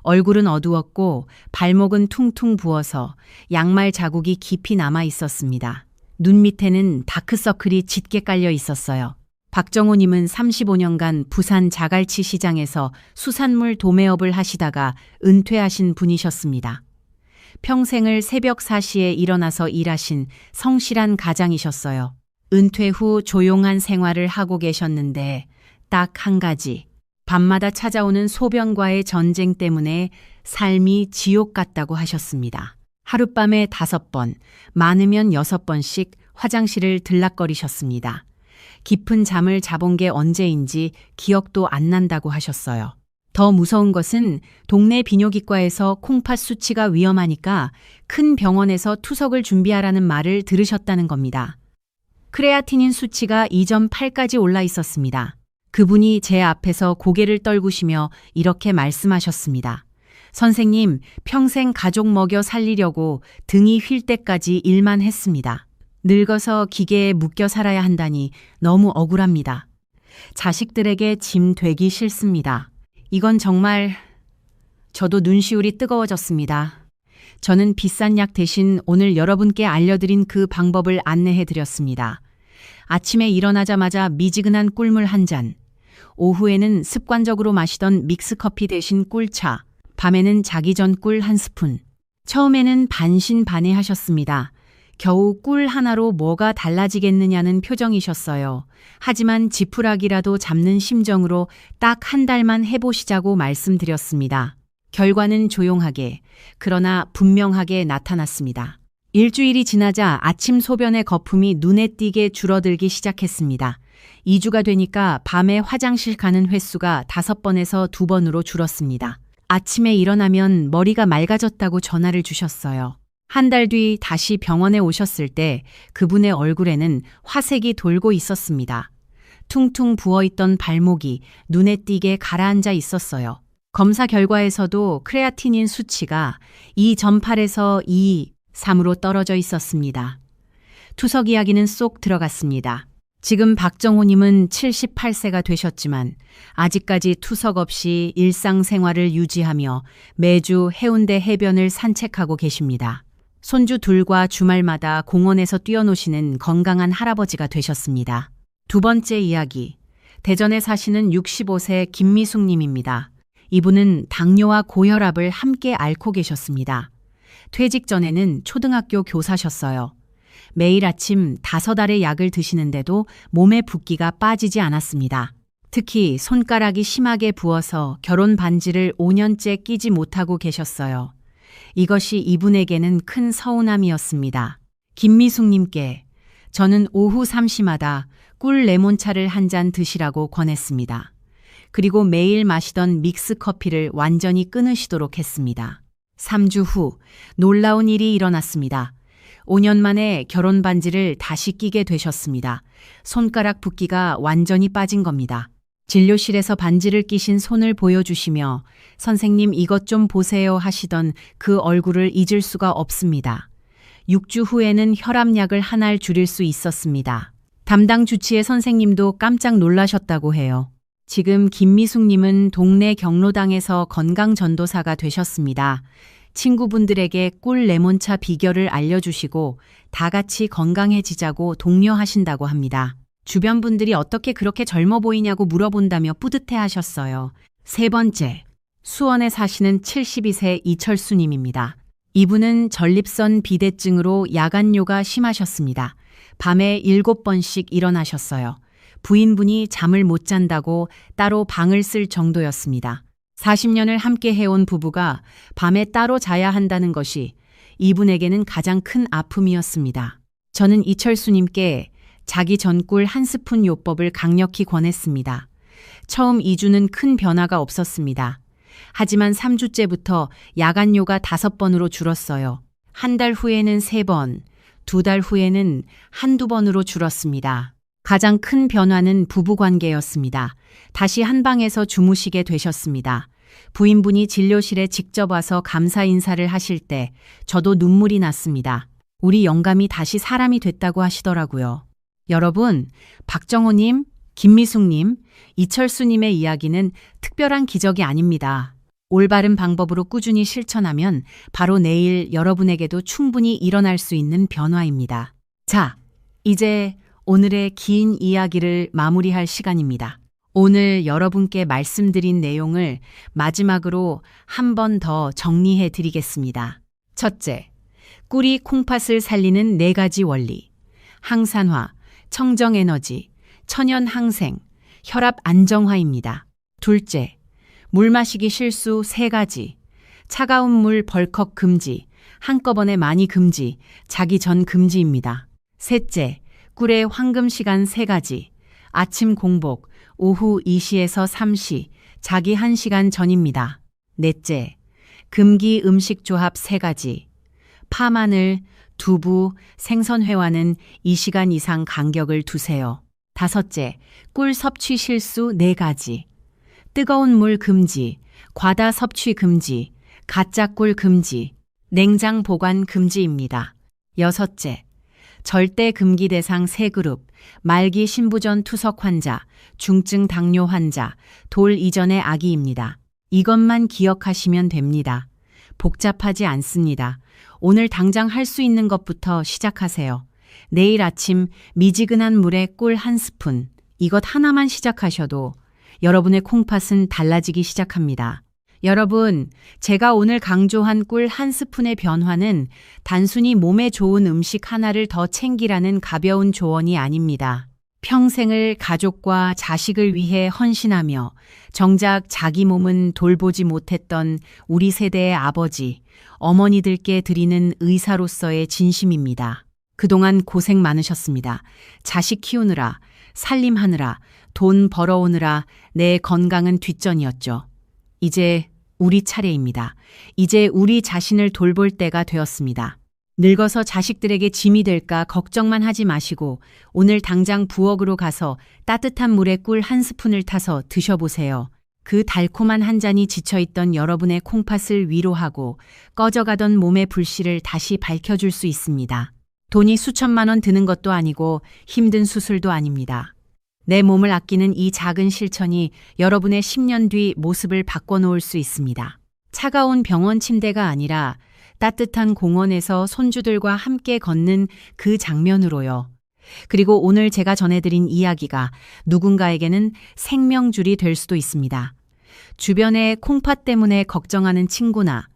얼굴은 어두웠고 발목은 퉁퉁 부어서 양말 자국이 깊이 남아 있었습니다. 눈 밑에는 다크서클이 짙게 깔려 있었어요. 박정호님은 35년간 부산 자갈치 시장에서 수산물 도매업을 하시다가 은퇴하신 분이셨습니다. 평생을 새벽 4시에 일어나서 일하신 성실한 가장이셨어요. 은퇴 후 조용한 생활을 하고 계셨는데 딱 한 가지, 밤마다 찾아오는 소변과의 전쟁 때문에 삶이 지옥 같다고 하셨습니다. 하룻밤에 5번, 많으면 6번씩 화장실을 들락거리셨습니다. 깊은 잠을 자본 게 언제인지 기억도 안 난다고 하셨어요. 더 무서운 것은 동네 비뇨기과에서 콩팥 수치가 위험하니까 큰 병원에서 투석을 준비하라는 말을 들으셨다는 겁니다. 크레아티닌 수치가 2.8까지 올라 있었습니다. 그분이 제 앞에서 고개를 떨구시며 이렇게 말씀하셨습니다. 선생님, 평생 가족 먹여 살리려고 등이 휠 때까지 일만 했습니다. 늙어서 기계에 묶여 살아야 한다니 너무 억울합니다. 자식들에게 짐 되기 싫습니다. 이건 정말 저도 눈시울이 뜨거워졌습니다. 저는 비싼 약 대신 오늘 여러분께 알려드린 그 방법을 안내해 드렸습니다. 아침에 일어나자마자 미지근한 꿀물 한 잔, 오후에는 습관적으로 마시던 믹스커피 대신 꿀차, 밤에는 자기 전 꿀 한 스푼. 처음에는 반신반의하셨습니다. 겨우 꿀 하나로 뭐가 달라지겠느냐는 표정이셨어요. 하지만 지푸라기라도 잡는 심정으로 딱 한 달만 해보시자고 말씀드렸습니다. 결과는 조용하게, 그러나 분명하게 나타났습니다. 일주일이 지나자 아침 소변의 거품이 눈에 띄게 줄어들기 시작했습니다. 2주가 되니까 밤에 화장실 가는 횟수가 5번에서 2번으로 줄었습니다. 아침에 일어나면 머리가 맑아졌다고 전화를 주셨어요. 한 달 뒤 다시 병원에 오셨을 때 그분의 얼굴에는 화색이 돌고 있었습니다. 퉁퉁 부어있던 발목이 눈에 띄게 가라앉아 있었어요. 검사 결과에서도 크레아티닌 수치가 2.8에서 2, 3으로 떨어져 있었습니다. 투석 이야기는 쏙 들어갔습니다. 지금 박정호님은 78세가 되셨지만 아직까지 투석 없이 일상생활을 유지하며 매주 해운대 해변을 산책하고 계십니다. 손주 둘과 주말마다 공원에서 뛰어노시는 건강한 할아버지가 되셨습니다. 두 번째 이야기, 대전에 사시는 65세 김미숙 님입니다. 이분은 당뇨와 고혈압을 함께 앓고 계셨습니다. 퇴직 전에는 초등학교 교사셨어요. 매일 아침 5알의 약을 드시는데도 몸에 붓기가 빠지지 않았습니다. 특히 손가락이 심하게 부어서 결혼 반지를 5년째 끼지 못하고 계셨어요. 이것이 이분에게는 큰 서운함이었습니다. 김미숙님께 저는 오후 3시마다 꿀 레몬차를 한 잔 드시라고 권했습니다. 그리고 매일 마시던 믹스커피를 완전히 끊으시도록 했습니다. 3주 후 놀라운 일이 일어났습니다. 5년 만에 결혼 반지를 다시 끼게 되셨습니다. 손가락 붓기가 완전히 빠진 겁니다. 진료실에서 반지를 끼신 손을 보여주시며 선생님 이것 좀 보세요 하시던 그 얼굴을 잊을 수가 없습니다. 6주 후에는 혈압약을 한 알 줄일 수 있었습니다. 담당 주치의 선생님도 깜짝 놀라셨다고 해요. 지금 김미숙님은 동네 경로당에서 건강전도사가 되셨습니다. 친구분들에게 꿀 레몬차 비결을 알려주시고 다 같이 건강해지자고 독려하신다고 합니다. 주변 분들이 어떻게 그렇게 젊어 보이냐고 물어본다며 뿌듯해하셨어요. 세 번째, 수원에 사시는 72세 이철수님입니다. 이분은 전립선 비대증으로 야간요가 심하셨습니다. 밤에 7번씩 일어나셨어요. 부인분이 잠을 못 잔다고 따로 방을 쓸 정도였습니다. 40년을 함께 해온 부부가 밤에 따로 자야 한다는 것이 이분에게는 가장 큰 아픔이었습니다. 저는 이철수님께 자기 전꿀 한 스푼 요법을 강력히 권했습니다. 처음 2주는 큰 변화가 없었습니다. 하지만 3주째부터 야간요가 5번으로 줄었어요. 한 달 후에는 3번, 2달 후에는 한두 번으로 줄었습니다. 가장 큰 변화는 부부관계였습니다. 다시 한 방에서 주무시게 되셨습니다. 부인분이 진료실에 직접 와서 감사 인사를 하실 때 저도 눈물이 났습니다. 우리 영감이 다시 사람이 됐다고 하시더라고요. 여러분, 박정호님, 김미숙님, 이철수님의 이야기는 특별한 기적이 아닙니다. 올바른 방법으로 꾸준히 실천하면 바로 내일 여러분에게도 충분히 일어날 수 있는 변화입니다. 자, 이제 오늘의 긴 이야기를 마무리할 시간입니다. 오늘 여러분께 말씀드린 내용을 마지막으로 한 번 더 정리해 드리겠습니다. 첫째, 꿀이 콩팥을 살리는 4가지 원리. 항산화, 청정에너지, 천연항생, 혈압 안정화입니다. 둘째, 물 마시기 실수 3가지. 차가운 물 벌컥 금지, 한꺼번에 많이 금지, 자기 전 금지입니다. 셋째, 꿀의 황금 시간 3가지. 아침 공복, 오후 2시에서 3시, 자기 1시간 전입니다. 넷째, 금기 음식 조합 3가지. 파마늘, 두부, 생선회와는 2시간 이상 간격을 두세요. 다섯째, 꿀 섭취 실수 4가지. 뜨거운 물 금지, 과다 섭취 금지, 가짜 꿀 금지, 냉장 보관 금지입니다. 여섯째, 절대 금기 대상 3그룹, 말기 신부전 투석 환자, 중증 당뇨 환자, 돌 이전의 아기입니다. 이것만 기억하시면 됩니다. 복잡하지 않습니다. 오늘 당장 할 수 있는 것부터 시작하세요. 내일 아침 미지근한 물에 꿀 1스푼, 이것 하나만 시작하셔도 여러분의 콩팥은 달라지기 시작합니다. 여러분, 제가 오늘 강조한 꿀 1스푼의 변화는 단순히 몸에 좋은 음식 하나를 더 챙기라는 가벼운 조언이 아닙니다. 평생을 가족과 자식을 위해 헌신하며 정작 자기 몸은 돌보지 못했던 우리 세대의 아버지, 어머니들께 드리는 의사로서의 진심입니다. 그동안 고생 많으셨습니다. 자식 키우느라, 살림하느라, 돈 벌어오느라 내 건강은 뒷전이었죠. 이제 우리 차례입니다. 이제 우리 자신을 돌볼 때가 되었습니다. 늙어서 자식들에게 짐이 될까 걱정만 하지 마시고 오늘 당장 부엌으로 가서 따뜻한 물에 꿀 1스푼을 타서 드셔보세요. 그 달콤한 한 잔이 지쳐있던 여러분의 콩팥을 위로하고 꺼져가던 몸의 불씨를 다시 밝혀줄 수 있습니다. 돈이 수천만 원 드는 것도 아니고 힘든 수술도 아닙니다. 내 몸을 아끼는 이 작은 실천이 여러분의 10년 뒤 모습을 바꿔놓을 수 있습니다. 차가운 병원 침대가 아니라 따뜻한 공원에서 손주들과 함께 걷는 그 장면으로요. 그리고 오늘 제가 전해드린 이야기가 누군가에게는 생명줄이 될 수도 있습니다. 주변에 콩팥 때문에 걱정하는 친구나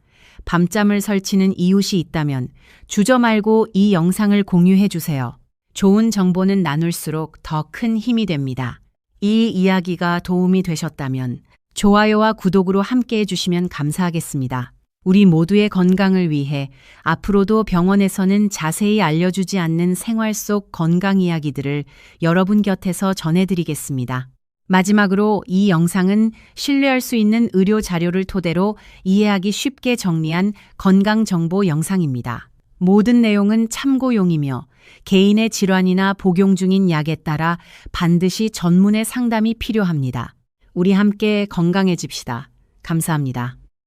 밤잠을 설치는 이웃이 있다면 주저 말고 이 영상을 공유해 주세요. 좋은 정보는 나눌수록 더 큰 힘이 됩니다. 이 이야기가 도움이 되셨다면 좋아요와 구독으로 함께 해주시면 감사하겠습니다. 우리 모두의 건강을 위해 앞으로도 병원에서는 자세히 알려주지 않는 생활 속 건강 이야기들을 여러분 곁에서 전해드리겠습니다. 마지막으로 이 영상은 신뢰할 수 있는 의료 자료를 토대로 이해하기 쉽게 정리한 건강정보 영상입니다. 모든 내용은 참고용이며 개인의 질환이나 복용 중인 약에 따라 반드시 전문의 상담이 필요합니다. 우리 함께 건강해집시다. 감사합니다.